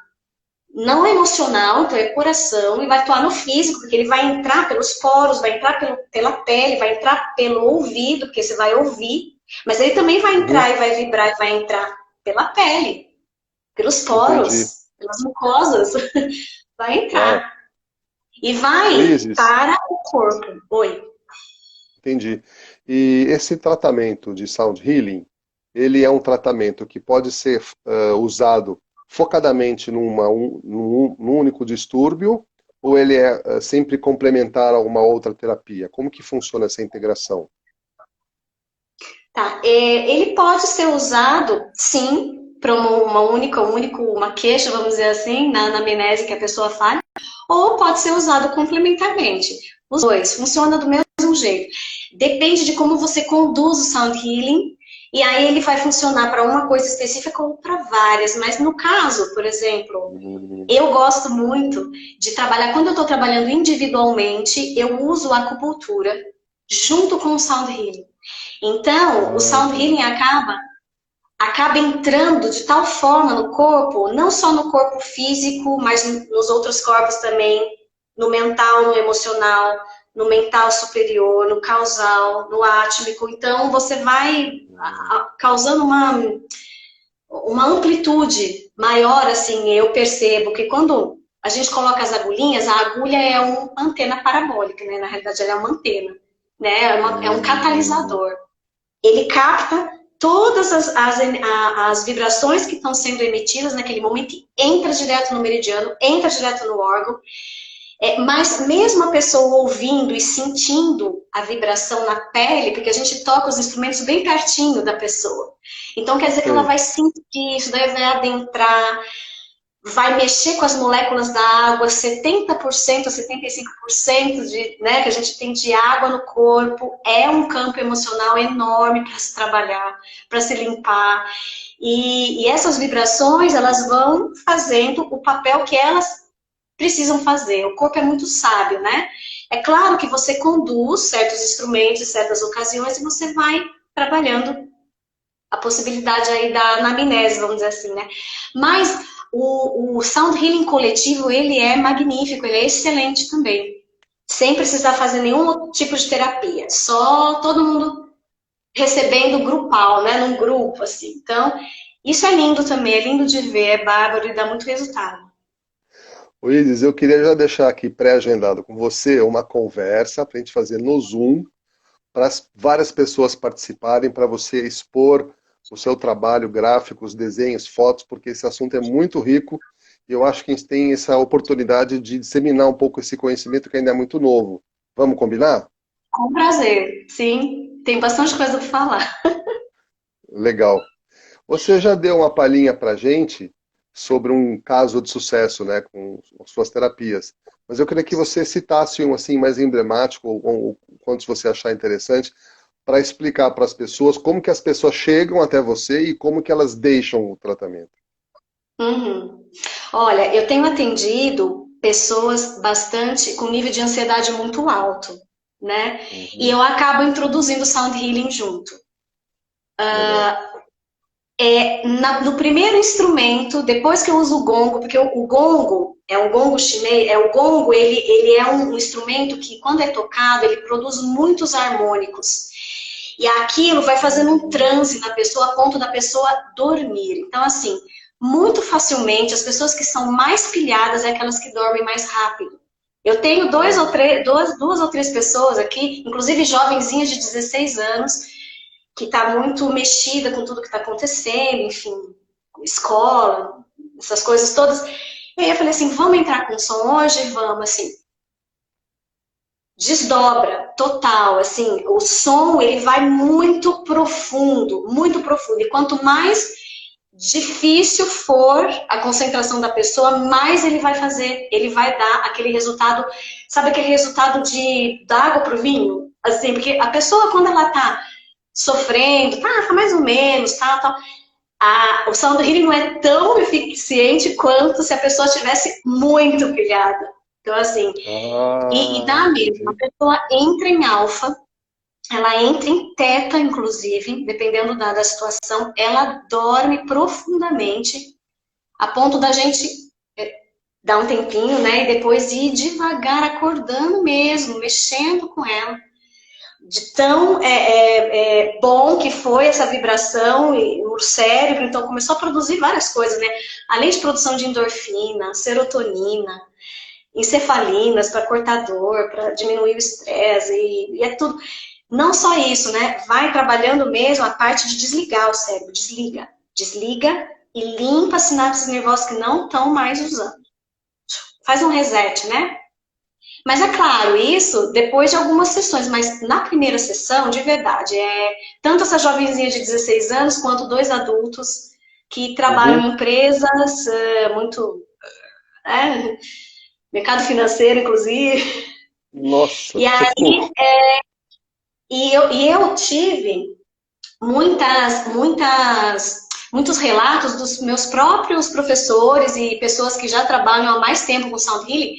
não emocional, então é coração, e vai atuar no físico, porque ele vai entrar pelos poros, vai entrar pela pele, vai entrar pelo ouvido, porque você vai ouvir, mas ele também vai entrar Uhum. e vai vibrar e vai entrar pela pele, pelos Entendi. poros, pelas mucosas, vai Uau. entrar. E vai Isis, para o corpo. Oi. entendi. E esse tratamento de sound healing, ele é um tratamento que pode ser usado focadamente num único distúrbio, ou ele é sempre complementar a uma outra terapia? Como que funciona essa integração? Tá. Ele pode ser usado, sim, para uma queixa, vamos dizer assim, na amnese que a pessoa faz, ou pode ser usado complementarmente. Os dois funcionam do mesmo jeito. Depende de como você conduz o sound healing, e aí ele vai funcionar para uma coisa específica ou para várias. Mas no caso, por exemplo, Hum. eu gosto muito de trabalhar, quando eu estou trabalhando individualmente, eu uso a acupuntura junto com o sound healing. Então, o Ah, sound healing acaba entrando de tal forma no corpo, não só no corpo físico, mas nos outros corpos também, no mental, no emocional, no mental superior, no causal, no átmico. Então, você vai causando uma amplitude maior, assim, eu percebo que quando a gente coloca as agulhinhas, a agulha é uma antena parabólica, né? Na realidade, ela é uma antena, né? É um catalisador. Ele capta todas as vibrações que estão sendo emitidas naquele momento e entra direto no meridiano, entra direto no órgão. Mas mesmo a pessoa ouvindo e sentindo a vibração na pele, porque a gente toca os instrumentos bem pertinho da pessoa. Então quer dizer que ela vai sentir isso, daí vai adentrar, vai mexer com as moléculas da água, 70% a 75% né, que a gente tem de água no corpo, é um campo emocional enorme para se trabalhar, para se limpar. E essas vibrações, elas vão fazendo o papel que elas precisam fazer. O corpo é muito sábio, né? É claro que você conduz certos instrumentos em certas ocasiões e você vai trabalhando a possibilidade aí da anamnese, vamos dizer assim, né? Mas o Sound Healing coletivo, ele é magnífico, ele é excelente também. Sem precisar fazer nenhum outro tipo de terapia. Só todo mundo recebendo grupal, né? Num grupo, assim. Então, isso é lindo também, é lindo de ver, é bárbaro e dá muito resultado. Ô Iris, eu queria já deixar aqui pré-agendado com você uma conversa para a gente fazer no Zoom, para várias pessoas participarem, para você expor o seu trabalho, gráficos, desenhos, fotos, porque esse assunto é muito rico e eu acho que a gente tem essa oportunidade de disseminar um pouco esse conhecimento que ainda é muito novo. Vamos combinar? Com prazer, sim. Tem bastante coisa para falar. Legal. Você já deu uma palhinha para a gente sobre um caso de sucesso, né, com suas terapias. Mas eu queria que você citasse um assim mais emblemático, ou quantos você achar interessante, para explicar para as pessoas como que as pessoas chegam até você e como que elas deixam o tratamento. Uhum. Olha, eu tenho atendido pessoas bastante com nível de ansiedade muito alto, né? E Uhum, eu acabo introduzindo sound healing junto. legal. No primeiro instrumento, depois que eu uso o gongo, porque o gongo é um gongo chinês, o gongo, ele é um instrumento que quando é tocado, ele produz muitos harmônicos. E aquilo vai fazendo um transe na pessoa a ponto da pessoa dormir. Então, assim, muito facilmente, as pessoas que são mais pilhadas é aquelas que dormem mais rápido. Eu tenho duas ou três pessoas aqui, inclusive jovenzinhas de 16 anos, que está muito mexida com tudo que está acontecendo, enfim, escola, essas coisas todas. E aí eu falei assim, vamos entrar com som hoje? Vamos, assim, desdobra, total, assim, o som, ele vai muito profundo, muito profundo. E quanto mais difícil for a concentração da pessoa, mais ele vai fazer, ele vai dar aquele resultado, sabe aquele resultado da água pro vinho? Assim, porque a pessoa, quando ela tá sofrendo, tá mais ou menos, tal. O sound healing não é tão eficiente quanto se a pessoa estivesse muito pilhada. Então, assim, e Ah, dá mesmo. A entendi. pessoa entra em alfa, ela entra em teta, inclusive, dependendo da situação, ela dorme profundamente, a ponto da gente dar um tempinho, né? E depois ir devagar acordando mesmo, mexendo com ela de tão bom que foi essa vibração no cérebro, então começou a produzir várias coisas, né? Além de produção de endorfina, serotonina, encefalinas para cortar dor, para diminuir o estresse, e é tudo. Não só isso, né? Vai trabalhando mesmo a parte de desligar o cérebro, desliga e limpa as sinapses nervosas que não estão mais usando. Faz um reset, né? Mas é claro, isso depois de algumas sessões, mas na primeira sessão, de verdade, tanto essa jovenzinha de 16 anos quanto dois adultos que trabalham Uhum. em empresas muito. Mercado financeiro, inclusive. Nossa, E aí, eu tive muitos relatos dos meus próprios professores e pessoas que já trabalham há mais tempo com Sound Healing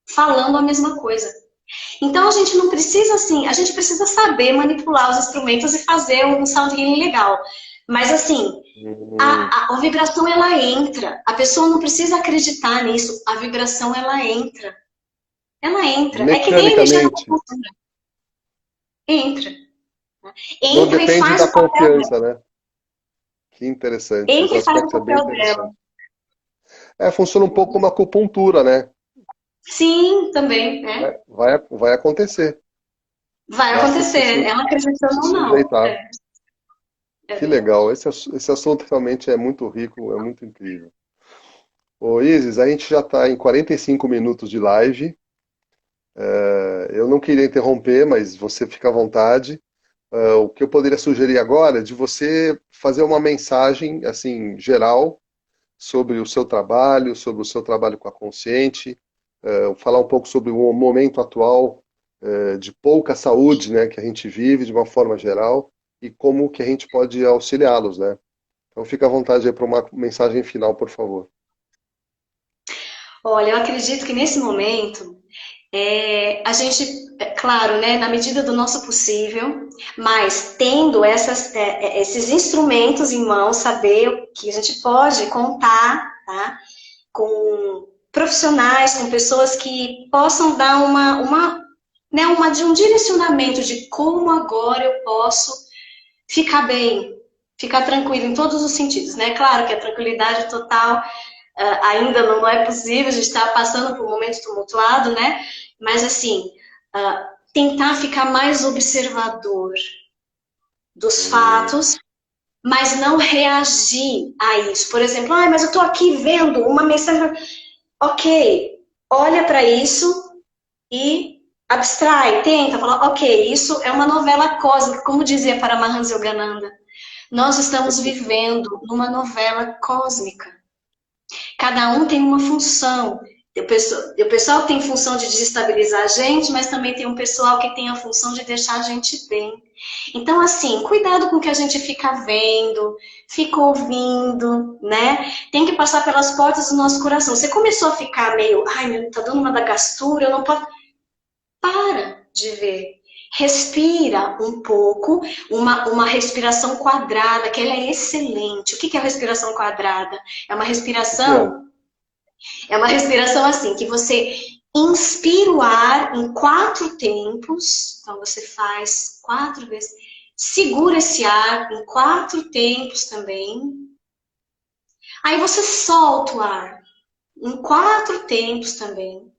falando a mesma coisa. Então a gente não precisa assim, a gente precisa saber manipular os instrumentos e fazer um sound healing legal. Mas assim, Hum, a vibração ela entra. A pessoa não precisa acreditar nisso. A vibração ela entra. Ela entra. É que nem energia da Mecanicamente. acupuntura. Entra. Não Entra e depende faz da o papel dela. confiança, né? Que interessante. Esse Entra e faz o aspecto é bem papel dela. interessante. Funciona um pouco como acupuntura, né? Sim, também, né? Vai acontecer. Vai Basta você acontecer. Ela se acreditando ou não. sujeitar. É Que verdade. legal. Esse assunto realmente é muito rico, é muito incrível. Ô Isis, a gente já está em 45 minutos de live. Eu não queria interromper, mas você fica à vontade. O que eu poderia sugerir agora é de você fazer uma mensagem assim geral sobre o seu trabalho, sobre o seu trabalho com a Consciente, falar um pouco sobre o momento atual de pouca saúde, né, que a gente vive de uma forma geral e como que a gente pode auxiliá-los, né? Então fica à vontade aí para uma mensagem final, por favor. Olha, eu acredito que nesse momento a gente, claro, né, na medida do nosso possível, mas tendo esses instrumentos em mãos, saber que a gente pode contar, tá, com profissionais, com pessoas que possam dar né, de um direcionamento de como agora eu posso ficar bem, ficar tranquilo em todos os sentidos, né? Claro que a tranquilidade total ainda não é possível, a gente está passando por um momento tumultuado, né? Mas assim, tentar ficar mais observador dos Hum, fatos, mas não reagir a isso. Por exemplo, mas eu estou aqui vendo uma mensagem. Ok, olha para isso e abstrai, tenta falar, ok, isso é uma novela cósmica, como dizia Paramahansa Yogananda. Nós estamos vivendo numa novela cósmica. Cada um tem uma função. O pessoal tem função de desestabilizar a gente, mas também tem um pessoal que tem a função de deixar a gente bem. Então, assim, cuidado com o que a gente fica vendo, fica ouvindo, né? Tem que passar pelas portas do nosso coração. Você começou a ficar meio, ai, tá dando uma da gastura, eu não posso. Para de ver. Respira um pouco, uma respiração quadrada, que ela é excelente. O que é a respiração quadrada? É uma o que é? respiração é uma respiração assim, que você inspira o ar em 4 tempos. Então você faz 4 vezes. Segura esse ar em 4 tempos também. Aí você solta o ar em 4 tempos também.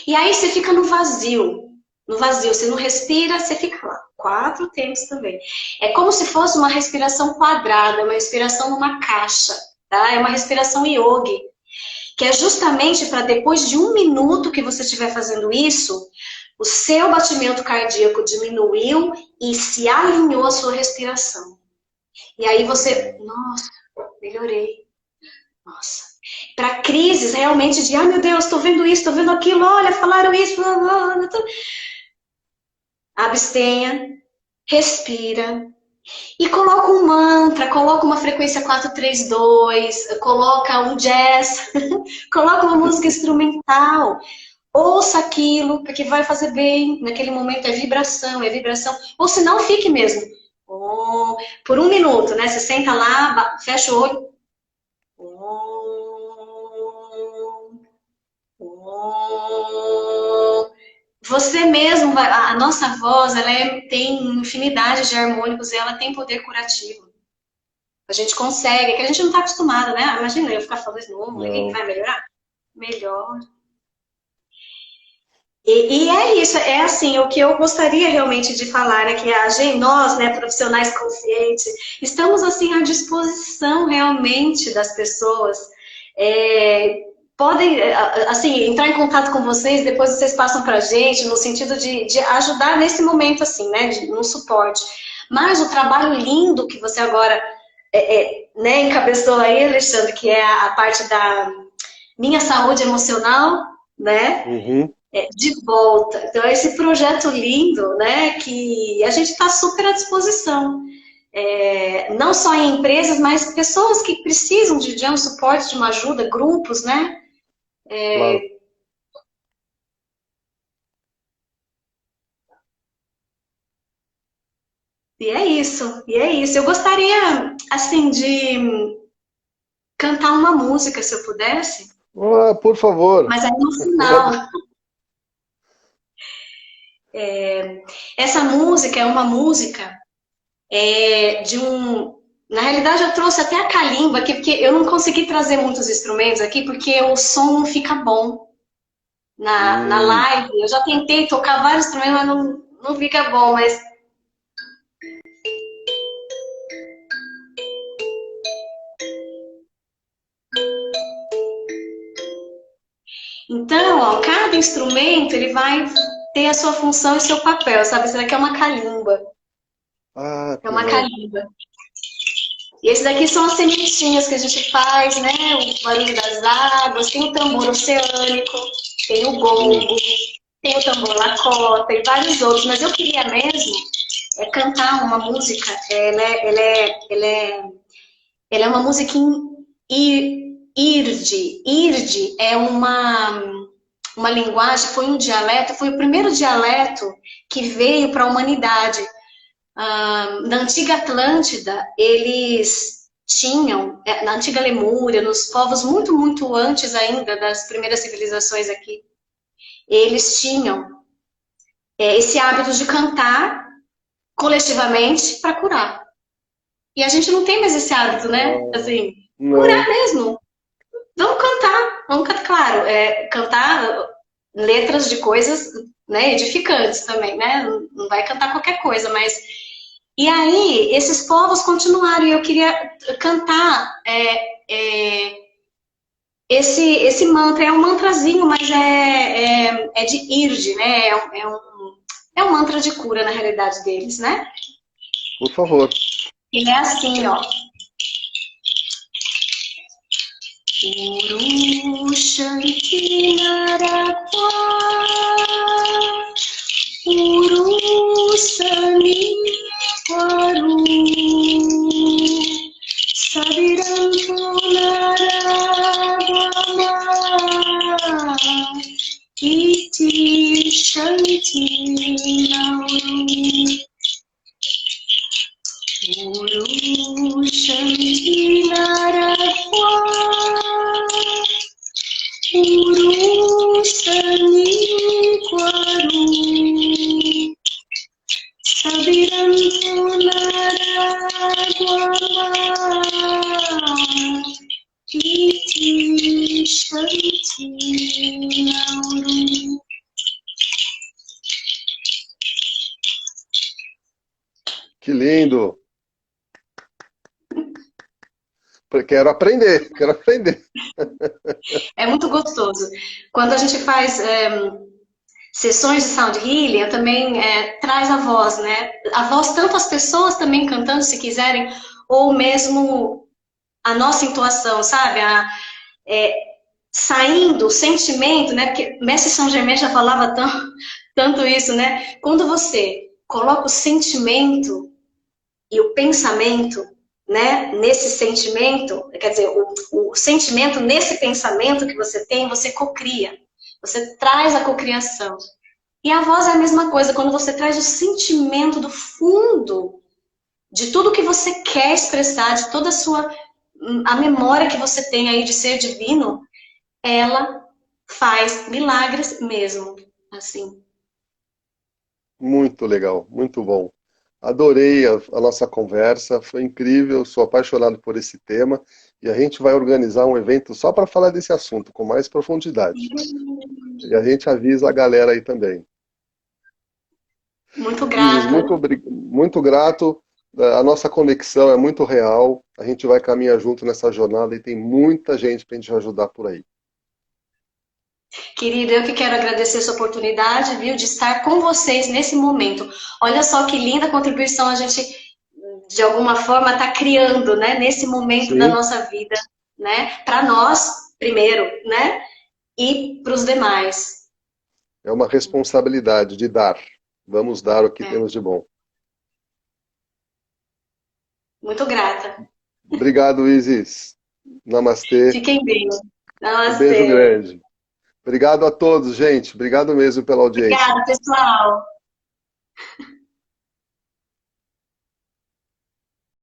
E aí você fica no vazio. No vazio, você não respira, você fica lá. 4 tempos também. É como se fosse uma respiração quadrada, uma respiração numa caixa. Tá? É uma respiração yogi. Que é justamente para depois de 1 minuto que você estiver fazendo isso, o seu batimento cardíaco diminuiu e se alinhou a sua respiração. E aí você, nossa, melhorei. Nossa. Para crises realmente de, meu Deus, estou vendo isso, estou vendo aquilo, olha, falaram isso, blá, blá, blá, abstenha, respira, e coloca um mantra, coloca uma frequência 432, coloca um jazz, coloca uma música instrumental. Ouça aquilo, porque vai fazer bem. Naquele momento é vibração, é vibração. Ou se não, fique mesmo. Oh, por 1 minuto, né? Você senta lá, fecha o olho. Oh, oh. Você mesmo, a nossa voz, ela tem infinidade de harmônicos e ela tem poder curativo. A gente consegue, é que a gente não está acostumado, né? Imagina eu ficar falando isso, não, Não. vai melhorar? Melhor. E é isso, é assim, o que eu gostaria realmente de falar é que a gente, nós, né, profissionais conscientes, estamos assim à disposição realmente das pessoas. Podem, assim, entrar em contato com vocês, depois vocês passam para a gente, no sentido de ajudar nesse momento, assim, né, no suporte. Mas o trabalho lindo que você agora né, encabeçou aí, Alexandre, que é a parte da minha saúde emocional, né? Uhum. De volta. Então, esse projeto lindo, né, que a gente está super à disposição. Não só em empresas, mas pessoas que precisam de um suporte, de uma ajuda, grupos, né? Claro. E é isso, e é isso. Eu gostaria, assim, de cantar uma música, se eu pudesse, Por favor. mas aí no final. Essa música é uma música de um... Na realidade, eu trouxe até a calimba aqui, porque eu não consegui trazer muitos instrumentos aqui, porque o som não fica bom na Hum, live. Eu já tentei tocar vários instrumentos, mas não fica bom. Mas então, ó, cada instrumento ele vai ter a sua função e seu papel, sabe? Esse daqui é uma calimba. ah, É que uma legal. calimba. E esse daqui são as sementinhas que a gente faz, né? O barulho das águas, tem o tambor oceânico, tem o Hum, gongo, tem o tambor lacota e vários outros. Mas eu queria mesmo cantar uma música. Ela é uma música em Irde. Irde é uma linguagem, foi um dialeto, foi o primeiro dialeto que veio para a humanidade. Na antiga Atlântida, eles tinham, na antiga Lemúria, nos povos muito, muito antes ainda das primeiras civilizações aqui, eles tinham esse hábito de cantar coletivamente para curar. E a gente não tem mais esse hábito, né? ah, Assim, curar não, mesmo. Vamos cantar, claro, cantar letras de coisas, né, edificantes também, né? Não vai cantar qualquer coisa, mas e aí esses povos continuaram e eu queria cantar esse mantra, é um mantrazinho, mas é de Irde, né? É um mantra de cura na realidade deles, né? por favor. Ele é assim, ó. Uru Shanti Narakwa Uru Sani Waru Sabiram Punarabhama Iti Shanti Nauru Uru Shanti Narakwa Uru Sani Waru Sabiram Punarabhama Iti Shanti Nauru. Que lindo. Quero aprender, quero aprender. É muito gostoso. Quando a gente faz sessões de sound healing, eu também traz a voz, né? A voz, tanto as pessoas também cantando, se quiserem, ou mesmo a nossa entoação, sabe? É, saindo o sentimento, né? Porque Mestre Saint Germain já falava tanto isso, né? Quando você coloca o sentimento e o pensamento, né, nesse sentimento, quer dizer, o sentimento nesse pensamento que você tem, você cocria. Você traz a cocriação. E a voz é a mesma coisa, quando você traz o sentimento do fundo de tudo que você quer expressar, de toda a memória que você tem aí de ser divino, ela faz milagres mesmo, assim. Muito legal, muito bom. Adorei a nossa conversa, foi incrível, sou apaixonado por esse tema e a gente vai organizar um evento só para falar desse assunto com mais profundidade. E a gente avisa a galera aí também. Muito Isis, grata. muito grato. A nossa conexão é muito real. A gente vai caminhar junto nessa jornada e tem muita gente para a gente ajudar por aí. Querida, eu que quero agradecer essa oportunidade, viu, de estar com vocês nesse momento. Olha só que linda contribuição a gente, de alguma forma, está criando, né, nesse momento da Sim, nossa vida, né, para nós, primeiro, né, e para os demais. é uma responsabilidade de dar. Vamos dar o que É, temos de bom. muito grata. Obrigado, Isis. Namastê. Fiquem bem. Um beijo Namastê. grande. Obrigado a todos, gente. Obrigado mesmo pela audiência. Obrigada, pessoal.